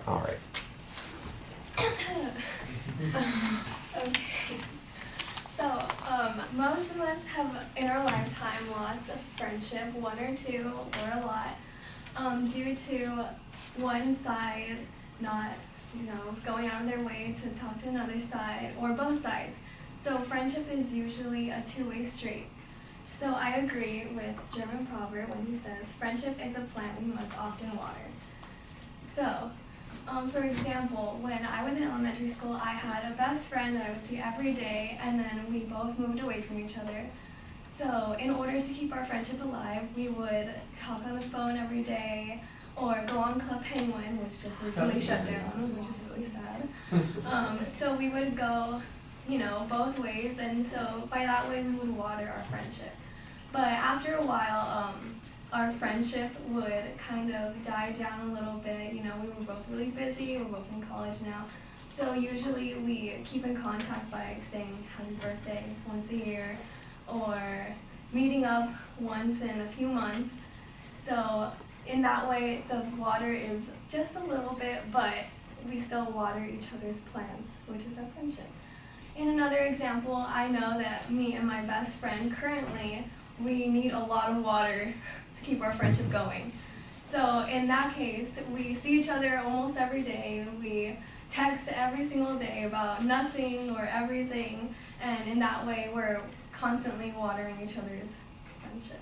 All right. Okay. So, most of us have in our lifetime lost a friendship, one or two, or a lot, due to one side not, going out of their way to talk to another side, or both sides. So friendship is usually a two-way street. So I agree with German proverb when he says, friendship is a plant we must often water. So, for example, when I was in elementary school, I had a best friend that I would see every day, and then we both moved away from each other. So in order to keep our friendship alive, we would talk on the phone every day, or go on Club Penguin, which just recently shut down, which is really sad. So we would go, both ways, and so by that way we would water our friendship. But after a while, our friendship would kind of die down a little bit. We were both really busy, we're both in college now. So usually we keep in contact by saying happy birthday once a year, or meeting up once in a few months. So in that way, the water is just a little bit, but we still water each other's plants, which is our friendship. In another example, I know that me and my best friend currently, we need a lot of water to keep our friendship going. So in that case, we see each other almost every day. We text every single day about nothing or everything, and in that way, we're constantly watering each other's friendship.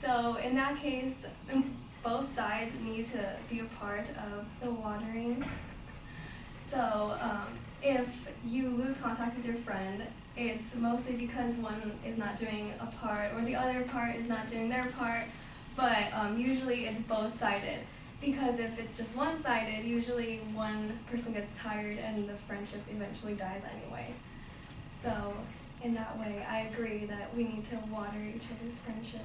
So in that case, both sides need to be a part of the watering. So if you lose contact with your friend, it's mostly because one is not doing a part or the other part is not doing their part, but usually it's both-sided. Because if it's just one-sided, usually one person gets tired and the friendship eventually dies anyway. So in that way, I agree that we need to water each other's friendships.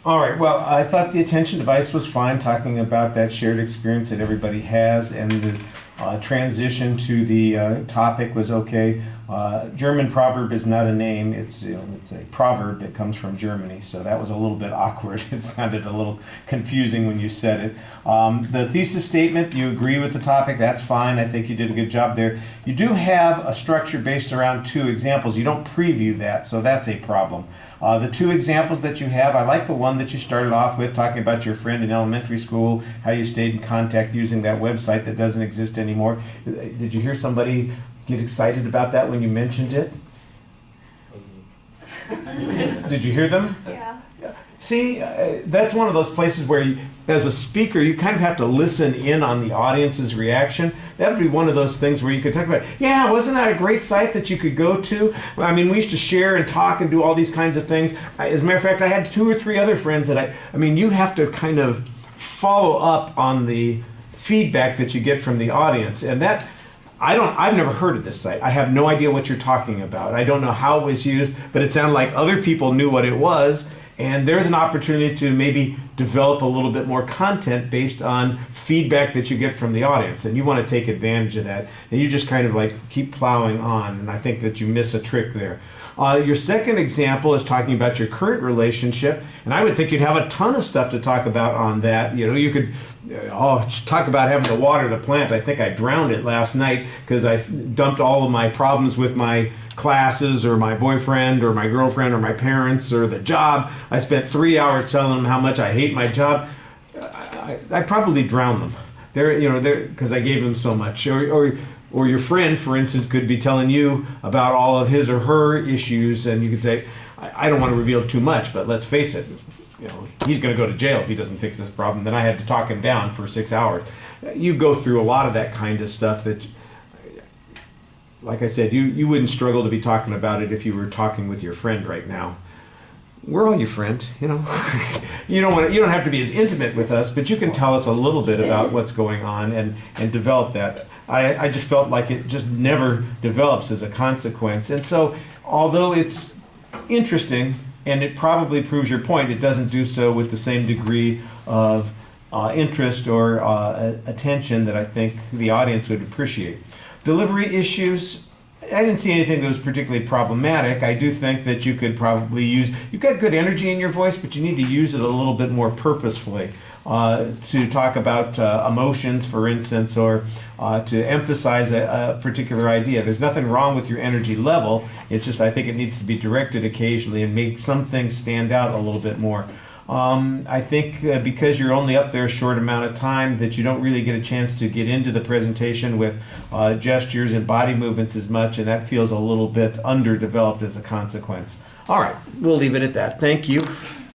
All right, well, I thought the attention device was fine, talking about that shared experience that everybody has, and the transition to the topic was okay. German proverb is not a name, it's a proverb that comes from Germany, so that was a little bit awkward. It sounded a little confusing when you said it. The thesis statement, you agree with the topic, that's fine. I think you did a good job there. You do have a structure based around two examples. You don't preview that, so that's a problem. The two examples that you have, I like the one that you started off with, talking about your friend in elementary school, how you stayed in contact using that website that doesn't exist anymore. Did you hear somebody get excited about that when you mentioned it? Did you hear them? Yeah. See, that's one of those places where, as a speaker, you kind of have to listen in on the audience's reaction. That would be one of those things where you could talk about, yeah, wasn't that a great site that you could go to? I mean, we used to share and talk and do all these kinds of things. As a matter of fact, I had 2 or 3 other friends that you have to kind of follow up on the feedback that you get from the audience. And that, I've never heard of this site. I have no idea what you're talking about. I don't know how it was used, but it sounded like other people knew what it was. And there's an opportunity to maybe develop a little bit more content based on feedback that you get from the audience. And you want to take advantage of that. And you just kind of like keep plowing on. And I think that you miss a trick there. Your second example is talking about your current relationship. And I would think you'd have a ton of stuff to talk about on that. You know, you could Oh, just talk about having to water the plant. I think I drowned it last night because I dumped all of my problems with my classes or my boyfriend or my girlfriend or my parents or the job. I spent 3 hours telling them how much I hate my job. I probably drowned them. Because I gave them so much. Or your friend, for instance, could be telling you about all of his or her issues, and you could say, I don't want to reveal too much, but let's face it, he's going to go to jail if he doesn't fix this problem. Then I had to talk him down for 6 hours. You go through a lot of that kind of stuff that, like I said, you wouldn't struggle to be talking about it if you were talking with your friend right now. We're all your friend, you don't have to be as intimate with us, but you can tell us a little bit about what's going on and develop that. I just felt like it just never develops as a consequence. And so, although it's interesting, and it probably proves your point, it doesn't do so with the same degree of interest or attention that I think the audience would appreciate. Delivery issues, I didn't see anything that was particularly problematic. I do think that you could probably you've got good energy in your voice, but you need to use it a little bit more purposefully to talk about emotions, for instance, or to emphasize a particular idea. There's nothing wrong with your energy level. It's just I think it needs to be directed occasionally and make some things stand out a little bit more. I think because you're only up there a short amount of time that you don't really get a chance to get into the presentation with gestures and body movements as much, and that feels a little bit underdeveloped as a consequence. All right, we'll leave it at that. Thank you.